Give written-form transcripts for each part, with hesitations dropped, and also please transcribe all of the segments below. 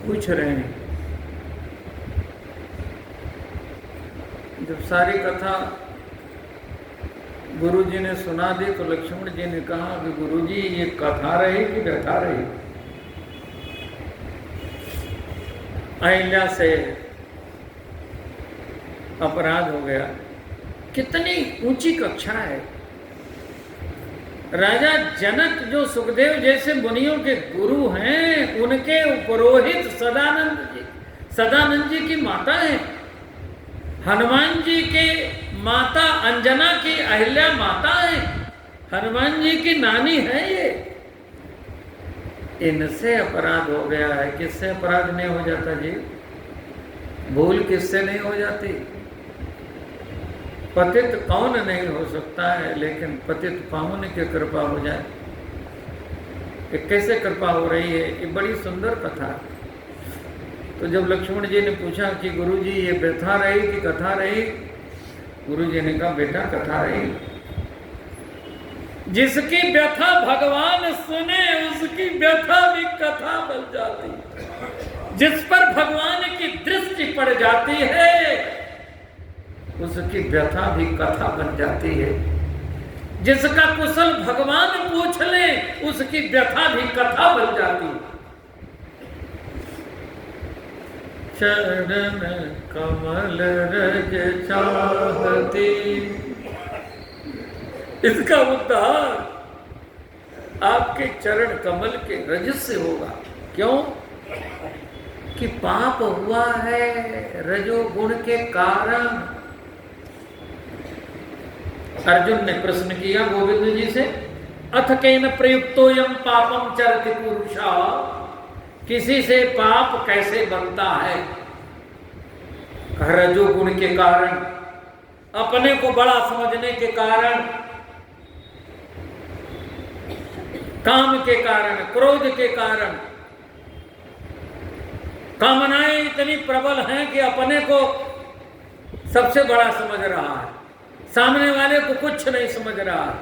पूछ रहे हैं। जब सारी कथा गुरु जी ने सुना दी तो लक्ष्मण जी ने कहा कि गुरु जी ये कथा रही कि व्यथा रही? अहिल्या से अपराध हो गया। कितनी ऊंची कक्षा है। राजा जनक जो सुखदेव जैसे मुनियों के गुरु हैं, उनके पुरोहित सदानंद जी की माता है। हनुमान जी के माता अंजना की अहिल्या माता है। हनुमान जी की नानी है ये। इनसे अपराध हो गया है। किससे अपराध नहीं हो जाता जी? भूल किससे नहीं हो जाती? पतित कौन नहीं हो सकता है, लेकिन पतित पावन की कृपा हो जाए। ये कैसे कृपा हो रही है? ये बड़ी सुंदर कथा है। तो जब लक्ष्मण जी ने पूछा कि गुरु जी ये व्यथा रही कि कथा रही, गुरु जी ने कहा बेटा कथा रही। जिसकी व्यथा भगवान सुने उसकी व्यथा भी कथा बन जाती। जिस पर भगवान की दृष्टि पड़ जाती है उसकी व्यथा भी कथा बन जाती है। जिसका कुशल भगवान पूछ ले उसकी व्यथा भी कथा बन जाती है। चरण कमल रज चाहती, इसका उद्धार आपके चरण कमल के रज से होगा। क्यों? कि पाप हुआ है रजोगुण के कारण। अर्जुन ने प्रश्न किया गोविंद जी से, अथ केन प्रयुक्तोयम पापम चरति पुरुषा, किसी से पाप कैसे बनता है? रजोगुण के कारण, अपने को बड़ा समझने के कारण, काम के कारण, क्रोध के कारण। कामनाएं इतनी प्रबल हैं कि अपने को सबसे बड़ा समझ रहा है, सामने वाले को कुछ नहीं समझ रहा है,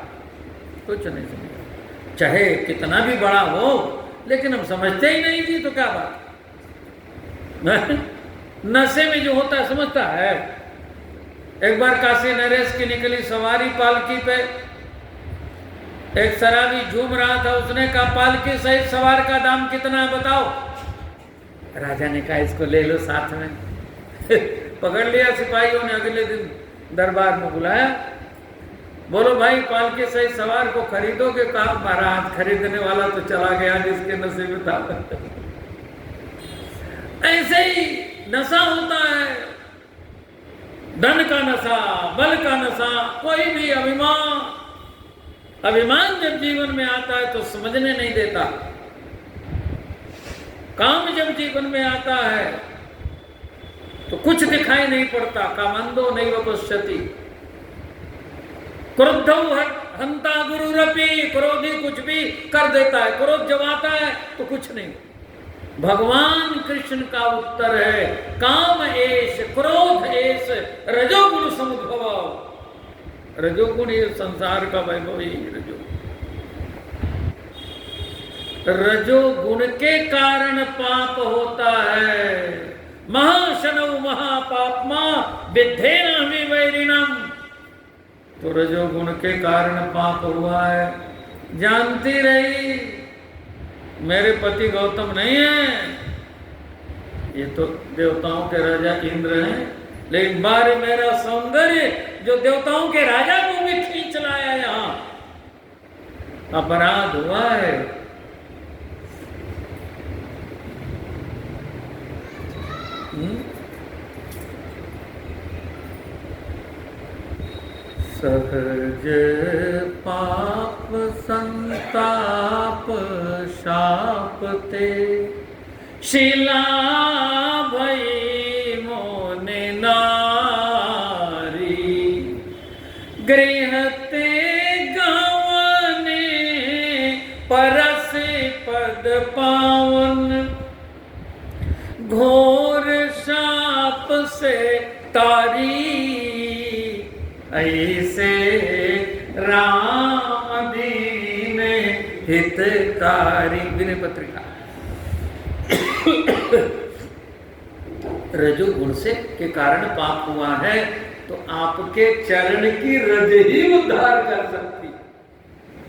कुछ नहीं समझ रहा। चाहे कितना भी बड़ा हो लेकिन हम समझते ही नहीं थी, तो क्या बात। नशे में जो होता है समझता है। एक बार काशी नरेश की निकली सवारी पालकी पे, एक शराबी झूम रहा था। उसने कहा पालकी सहित सवार का दाम कितना बताओ? राजा ने कहा इसको ले लो साथ में। पकड़ लिया सिपाहियों ने। अगले दिन दरबार में बुलाया, बोलो भाई पालकी सहित सवार को खरीदोगे? कहा महाराज खरीदने वाला तो चला गया जिसके नशे में था। ऐसे ही नशा होता है, धन का नशा, बल का नशा, कोई भी अभिमान जब जीवन में आता है तो समझने नहीं देता। काम जब जीवन में आता है तो कुछ दिखाई नहीं पड़ता। कामंदो नैव पश्यति, क्रोधो हंता गुरुरपि, क्रोधी कुछ भी कर देता है। क्रोध जब आता है तो कुछ नहीं। भगवान कृष्ण का उत्तर है काम एष क्रोध एष रजोगुण समुद्भव। रजोगुण ये संसार का वैभव ही रजोगुण के कारण पाप होता है। महाशनौ महापापमा विद्धेन वैरिणम। तो रजोगुण के कारण पाप हुआ है। जानती रही मेरे पति गौतम नहीं है, ये तो देवताओं के राजा इंद्र हैं, लेकिन बार मेरा सौंदर्य जो देवताओं के राजा को भी खींच लाया, यहां अपराध हुआ है। सहज पाप संताप शापते, शिला भई मोने नारी, गृहते गवने परस पद पावन, घोर शाप से तारी, ऐसे राम दीन हितकारी। विनय पत्रिका। रजोगुण से के कारण पाप हुआ है, तो आपके चरण की रज ही उद्धार कर सकती।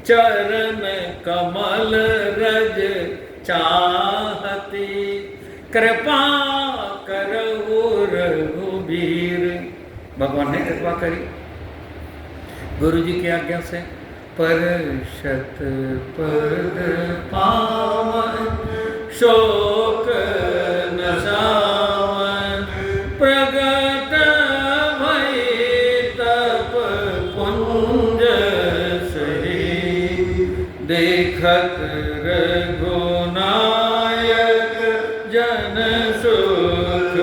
चरण कमल रज चाहती, कृपा करहु रघुबीर। भगवान ने कृपा करी गुरु जी की आज्ञा से। परशत पद पावन शोक नसावन, प्रगट भई तप पुंज सही, देखत रघुनायक जन सुखदायक,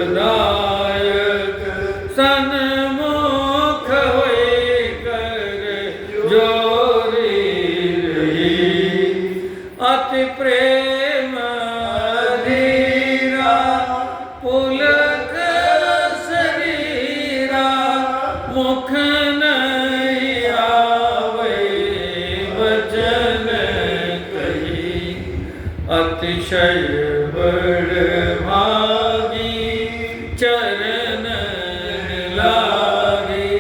सन्मुख होय कर जोरी रही, अति प्रेम धीरा पुलक शरीरा, मुख नहीं आवे वचन कही, अतिशय बड़ भागी चरण लागी,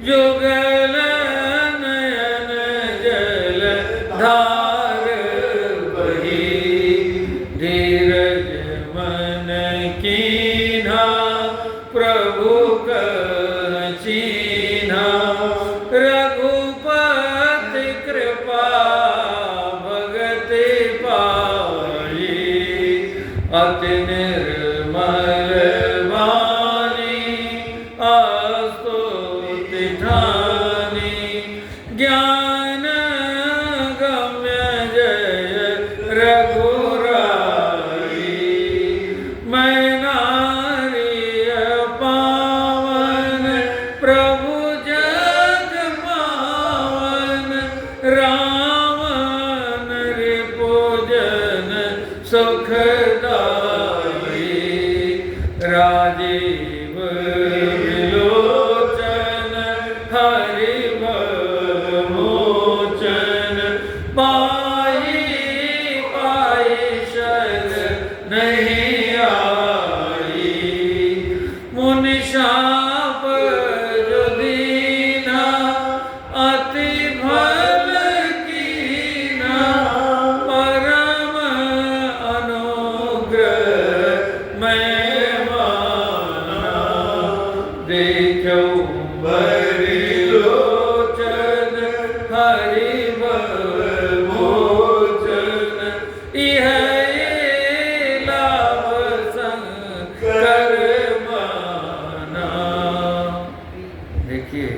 जुगल नयन जल धार बही, धीरज मन कीन्हा प्रभु कह चीन्हा, रघुपति कृपा भगति पाई, अति निर्मल वाणी स्तुति ठानी, ज्ञान गम्य जय रघुराई, मैं नारी पावन प्रभु जग पावन, रावण रिपुजन सुखदाई, राजीव विलोचन हरि भव मोचन, पाई पाई शरण नहीं आई, मुनि शाप जो दीना अति भल कीना, परम अनुग्रह मैं माना, देखो बड़ी लोचन हरि भव मोचन, यह लाभ संकर माना। देखिए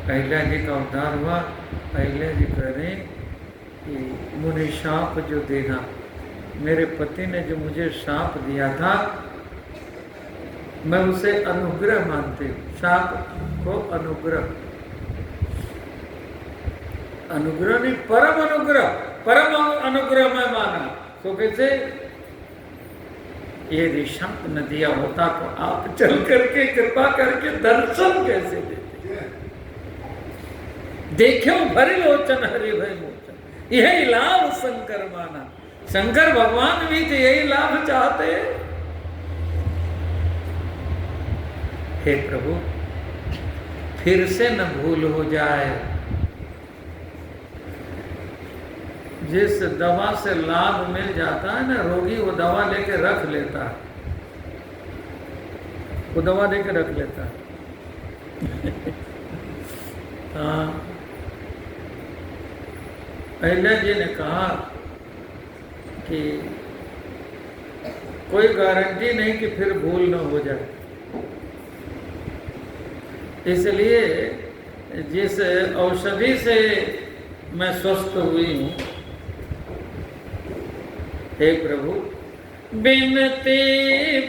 अहिल्या जी का उद्धार हुआ। अहिल्या जी कह रहे कि मुझे शाप जो देना, मेरे पति ने जो मुझे शाप दिया था मैं उसे अनुग्रह मानती हूँ। शाप को अनुग्रह, अनुग्रह नहीं परम अनुग्रह, परम अनुग्रह मैं माना। तो कैसे, यदि शाप न दिया होता तो आप चल करके कृपा करके दर्शन कैसे देते। देखो भरी लोचन हरि भय मोचन, यही लाभ शंकर माना। शंकर भगवान भी तो यही लाभ चाहते हैं। हे प्रभु फिर से न भूल हो जाए। जिस दवा से लाभ मिल जाता है ना, रोगी वो दवा लेके रख लेता है, वो दवा लेके रख लेता है। हाँ, अहिल्या जी ने कहा कि कोई गारंटी नहीं कि फिर भूल न हो जाए, इसलिए जिस औषधि से मैं स्वस्थ हुई हूँ, हे प्रभु बिनती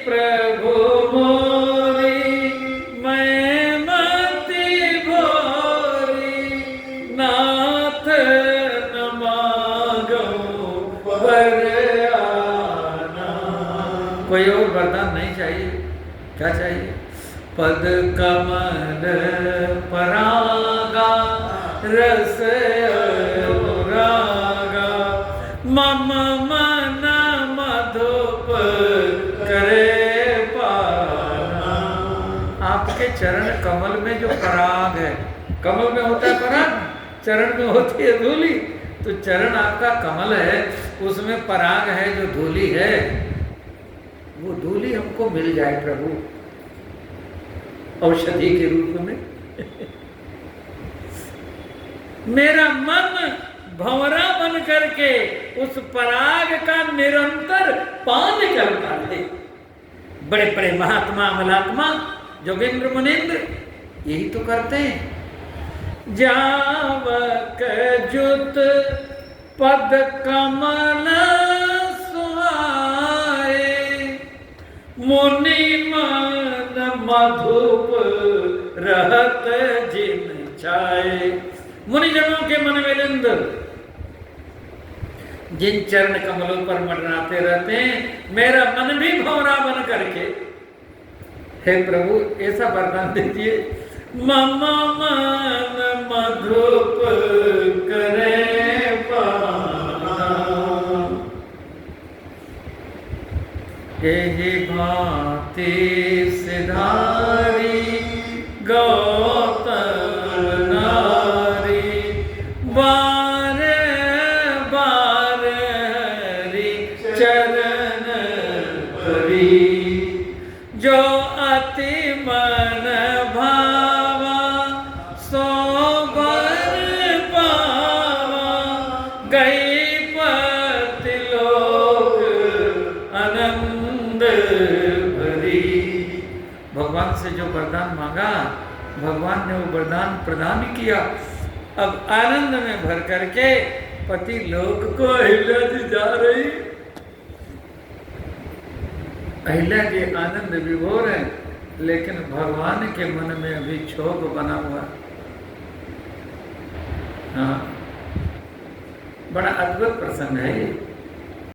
प्रभु मोरी, मैं मति भोरी, नाथ न मांगो वरदाना। कोई और वरदान नहीं चाहिए। क्या चाहिए? पद कमल परागा, रस अनुरागा, मम मन मधुप आपके चरण कमल में जो पराग है, कमल में होता है पराग, चरण में होती है धूली, तो चरण आपका कमल है, उसमें पराग है जो धूली है, वो धूली हमको मिल जाए प्रभु औषधि के रूप में। मेरा मन भंवरा बन करके उस पराग का निरंतर पान करता है। बड़े बड़े महात्मा अमलात्मा जोगेंद्र मुनीन्द्र यही तो करते हैं। जावक जुत पद कमल सुहाए, मुनि मन मधुप रहत जिन छाए। मुनिजनों के मन में निंद जिन चरण कमलों पर मंडराते रहते हैं, मेरा मन भी भंवरा बन करके, हे प्रभु ऐसा वरदान दीजिए, मम मन मधुप करे पाना, एहि भांति सिधारी गौतम नारी, बारे बारे हरि चरण हरि, जो अति मन भावा सो बर पावा, गई पति लोक आनंद भरी। भगवान से जो वरदान मांगा, भगवान ने वो वरदान प्रदान किया। अब आनंद में भर करके पति लोक को अहिल्या जी जा रही। अहिल्या जी आनंद विभोर है, लेकिन भगवान के मन में अभी क्षोभ बना हुआ। हाँ, बड़ा अद्भुत प्रसंग है ये।